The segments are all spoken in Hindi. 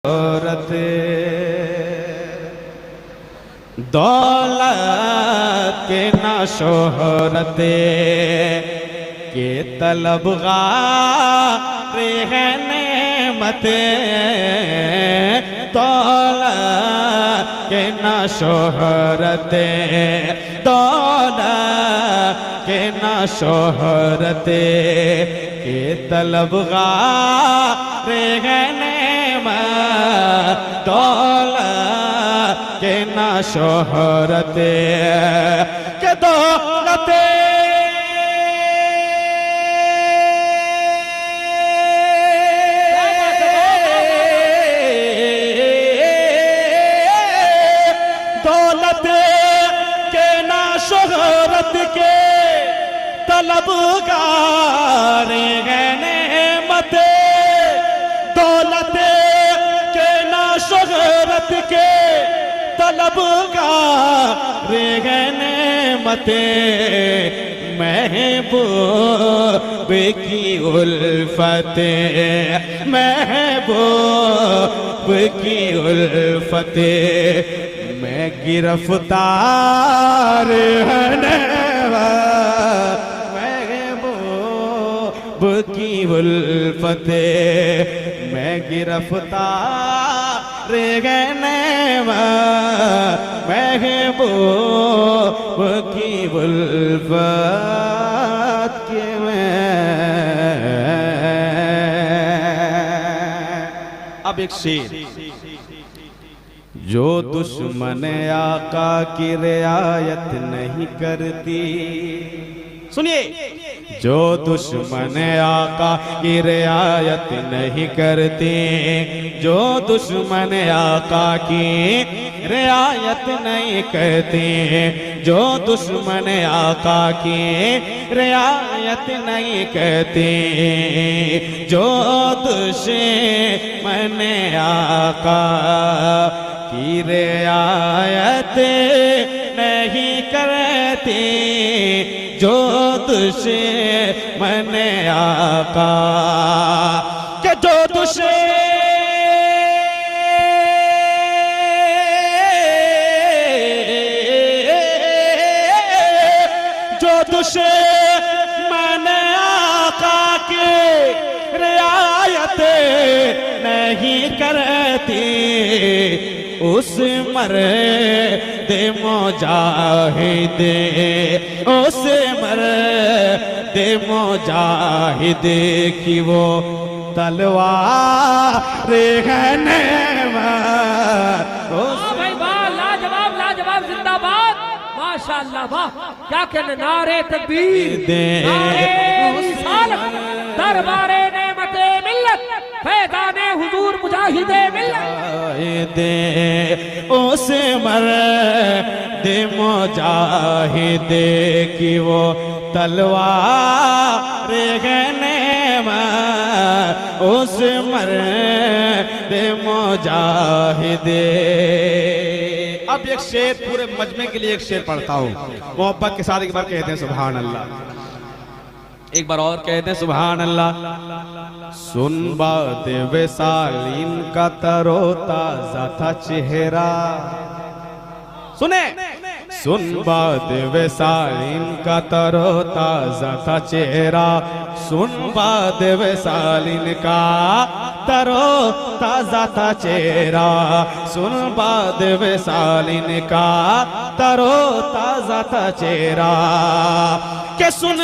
शोहरत दौलत के ना शोहरत के तलबगार है नेमत दौलत के ना शोहरत दौलत के ना शोहरत के तलबगार है दौलत के ना शोहरत के दौलत दौलत के ना शोहरत के तलबगार है नेमत दौलत शोहरत के तलबगार है नेमत महबूब की उल्फत महबूब की उल्फत मैं गिरफ्तार है महबूब की उल्फत मैं गिरफ्तार महबूब की उल्फत के मैं। अब एक शेर जो दुश्मन आका की रियायत नहीं करती सुनिए जो दुश्मन आका की रियायत नहीं करते जो दुश्मन आका की रियायत नहीं करते जो दुश्मन आका की रियायत नहीं करते जो दुश्मन आका की रियायत नहीं करते जो दुश्मन आका के जो दुश्मन आका की रियायत नहीं करती उस मर्द मुजाहिद उस मर्द मुजाहिद की वो तलवार है भाई वाह लाजवाब लाजवाब जिंदाबाद माशाअल्लाह वाह क्या कहने नारे तकबीर नारे रिसालत दरबारे नेमते मिल्लत फैज़ाने हुजूर मुजाहिदे मिल्लत उस मर्द मुजाहिद की वो तलवार है उस मर्द मुजाहिद। अब एक शेर पूरे मजमे के लिए एक शेर पढ़ता हूँ मोहब्बत के साथ एक बार कहते हैं सुभान अल्लाह एक बार और कहते हैं सुभान अल्लाह। सुन बात विसालीन का तरोताजा था चेहरा सुने सुन बात विसालीन का तरोताजा था चेहरा सुन बात विसालीन का तरोताजा था चेहरा सुन बात विसालीन का तरोताजा था चेहरा के सुन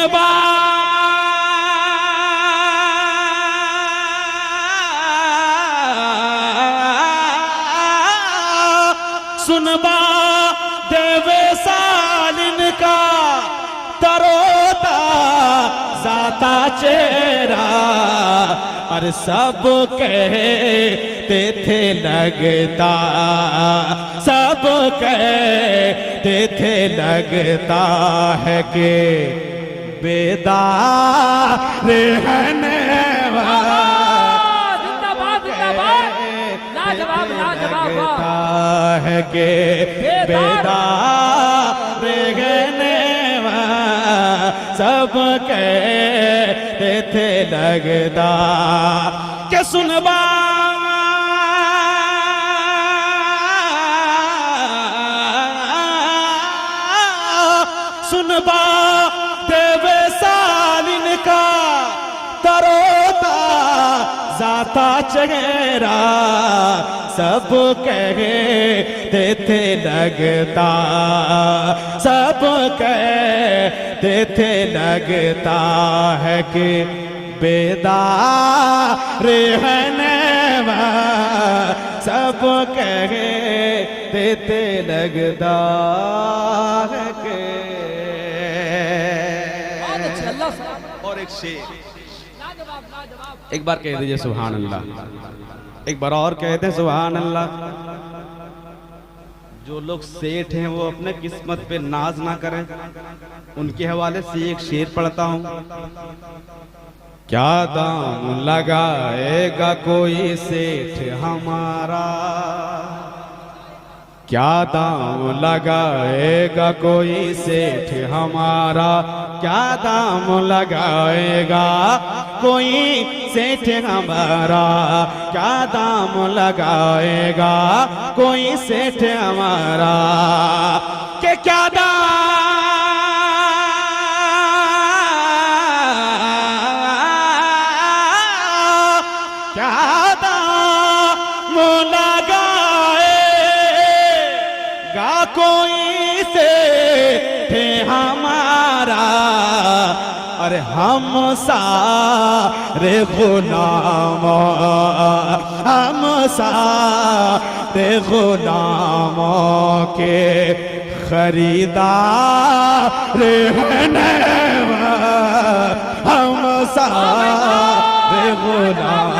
सुनबा देवे सालिन का तरोता जाता चेहरा और सब कहते थे लगता सब कहते थे लगता है कि बेदार रहने है के बेदार रहने सब कहते थे लगता के सुनबा बा देवे सालिन का तरोता जाता चेहरा सब कहते थे लगता, सब कहते थे लगता है कि बेदार रहने सब कहते थे लगता है कि। और एक शेर एक बार कह दीजिए सुभान अल्लाह, एक बार और कहते हैं सुभान अल्लाह। जो लोग सेठ हैं वो अपने किस्मत पे नाज ना करें, उनके हवाले से एक शेर पढ़ता हूं। क्या दाम लगाएगा कोई सेठ हमारा, क्या दाम लगाएगा कोई सेठ हमारा, क्या दाम लगाएगा कोई सेठ हमारा, क्या दाम लगाएगा कोई सेठ हमारा, के क्या कोई से थे हमारा। अरे हम सारे गुलाम, हम सारे गुलामों के खरीदार रहने, हम सारे गुलाम,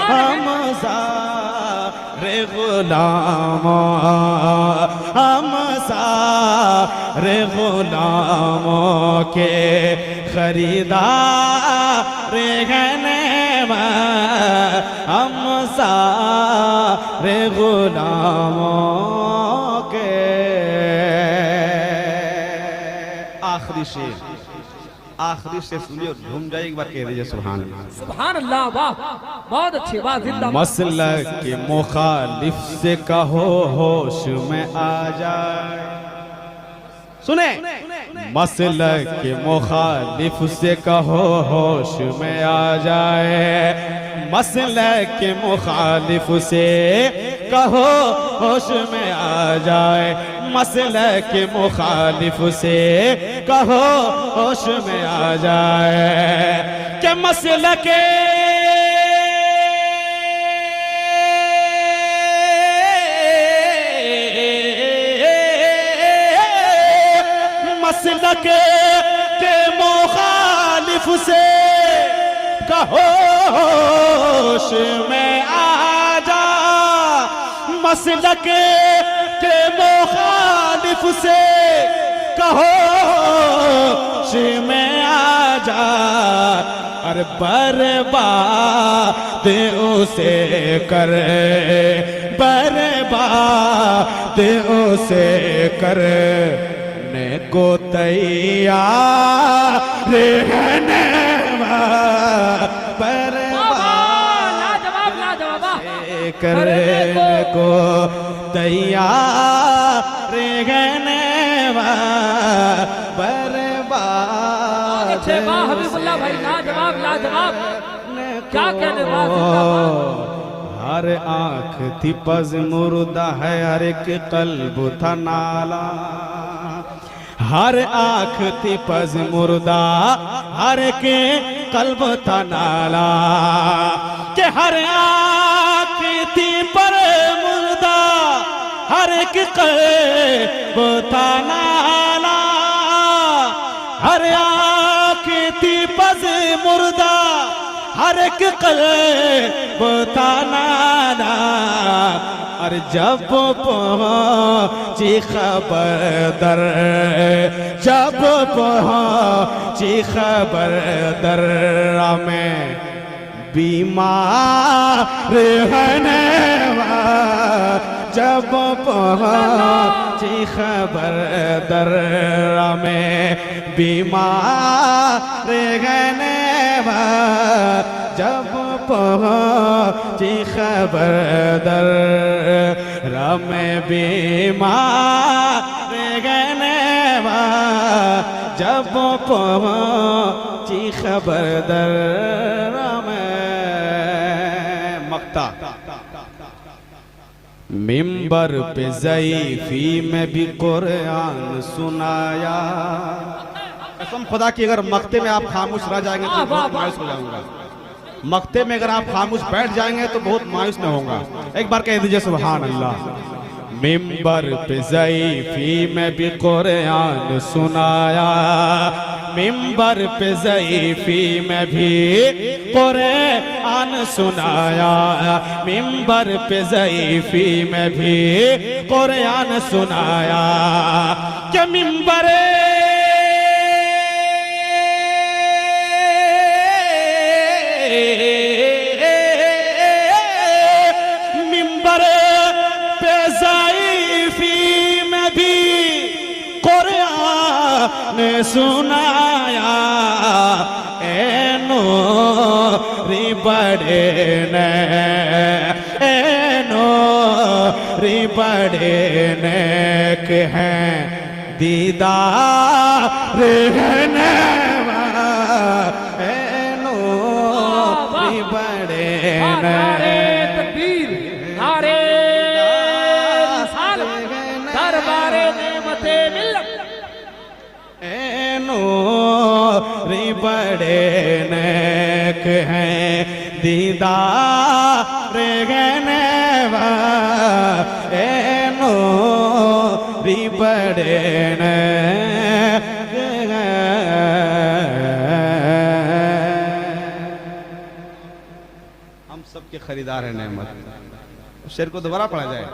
हम सारे गुलाम, हम सारे गुलामों के खरीदार रहने, हम सारे गुलामों के। आखिरी शेर, आखिरी शेर सुनिए और झूम जाए, एक बार कह दीजिए सुभान अल्लाह। सुभान अल्लाह, वाह बहुत अच्छी बात। जिंदा मसलक के मुखालिफ से कहो होश में आ जाए, सुने, मसलक के मुखालिफ से कहो होश में आ जाए, मसलक के मुखालिफ से कहो होश में आ जाए, मसलक के मुखालिफ से कहो होश में आ जाए, कि मसलक मसलक के मुखालिफ से कहो होश में आ जा, मसलक के मुखालिफ से कहो होश में आ जा। अरे बर्बाद उसे कर, बर्बाद उसे कर को तैयार रहने, करने को तैयार रहने, बर्बाद हबीबुल्लाह भाई, लाजवाब लाजवाब, क्या कहने वाला। हर आँख थी पज मुर्दा है, हर एक कल्ब था नाला, हर आँख थी पज मुर्दा, हर के कल्ब था नाला, के हर आँख थी पर मुर्दा, हर एक कल्ब था नाला, हर आँख थी पज मुर्दा, हर एक कल्ब था नाला। अरे जब पहुंची खबर दर, जब पहुंची खबर दर में बीमार रहने, जब पहुंची खबर दर में बीमार रहने, जब पहुंची खबर दर रम बीमार गनवा जब पहुंची खबर दर रम मक्ता मिंबर पे ज़ईफ़ी में भी कुरान सुनाया। कसम खुदा की अगर मक्ते में आप खामोश रह जाएंगे तो बहुत मायूस हो जाऊंगा। मक्ते में अगर आप खामोश बैठ जाएंगे तो बहुत मायूस में होगा। एक बार कह दीजिए सुभान अल्लाह। मिंबर पे ज़ईफ़ी में भी कुरान सुनाया, मिंबर पे ज़ईफ़ी में भी कुरान सुनाया, मिंबर पे ज़ईफ़ी में भी कुरान सुनाया। क्या मिंबर ने सुनाया ए नूरी बड़े ने, ए नूरी बड़े नेक हैं दीदार रहने ए नूरी बड़े नारे तकबीर, नारे रिसालत, दरबारे नेमते मिल्लत। नूरी बड़े नेक हैं दीदार गनवा ए नूरी बड़े नेक हम सबके खरीदार हैं नेमत। शेर को दोबारा पढ़ा जाए,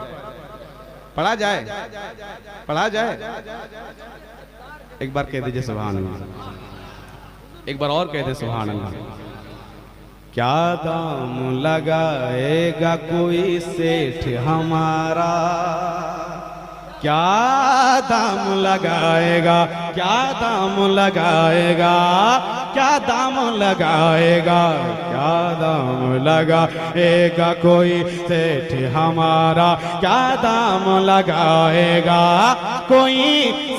पढ़ा जाए, पढ़ा जाए। एक बार कह दीजिए सुभान अल्लाह, एक बार और कह दे सुभान अल्लाह। क्या दाम लगाएगा कोई सेठ हमारा, क्या दाम लगाएगा, क्या दाम लगाएगा, क्या दाम लगाएगा, क्या दाम लगाएगा कोई सेठ हमारा, क्या दाम लगाएगा कोई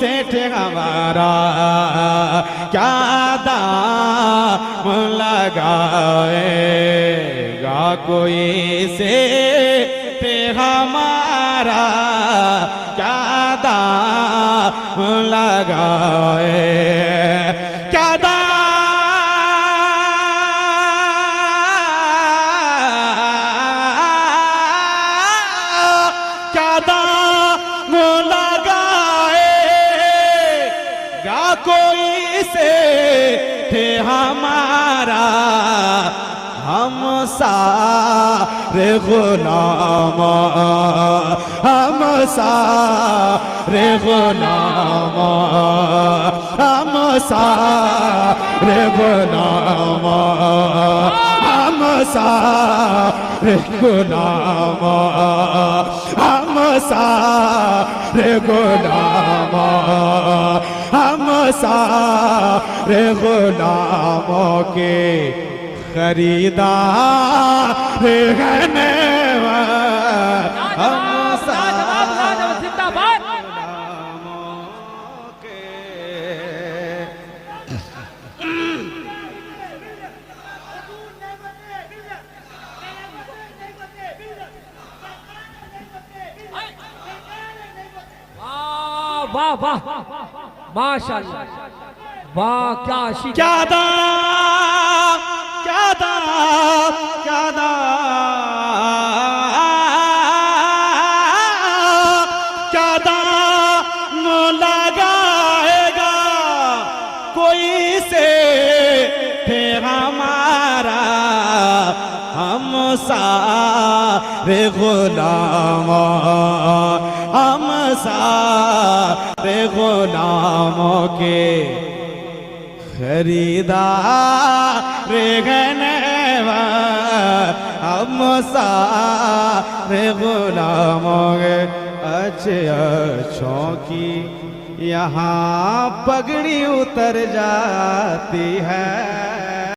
सेठ हमारा, क्या दाम लगाएगा कोई सेठ हमारा, क्या दाम लगाए, क्या दाम लगाएगा कोई सेठ हमारा, हम सारे गुलाम, हम सारे गुलाम, हम सारे गुलाम, हम सारे गुलाम, हम सारे गुलाम, हम सारे गुलामों के खरीदार रहने हम जिंदाबाद। वाह वाह माशाअल्लाह, वाह क्या आशिक, क्या दाम, क्या दाम, क्या दाम, क्या दाम लगाएगा कोई सेठ हमारा, हम सारे गुलाम, हम सारे गुलामों के खरीदार गनवा, हम सारे गुलामों के अच्छे अच्छों की यहाँ पगड़ी उतर जाती है।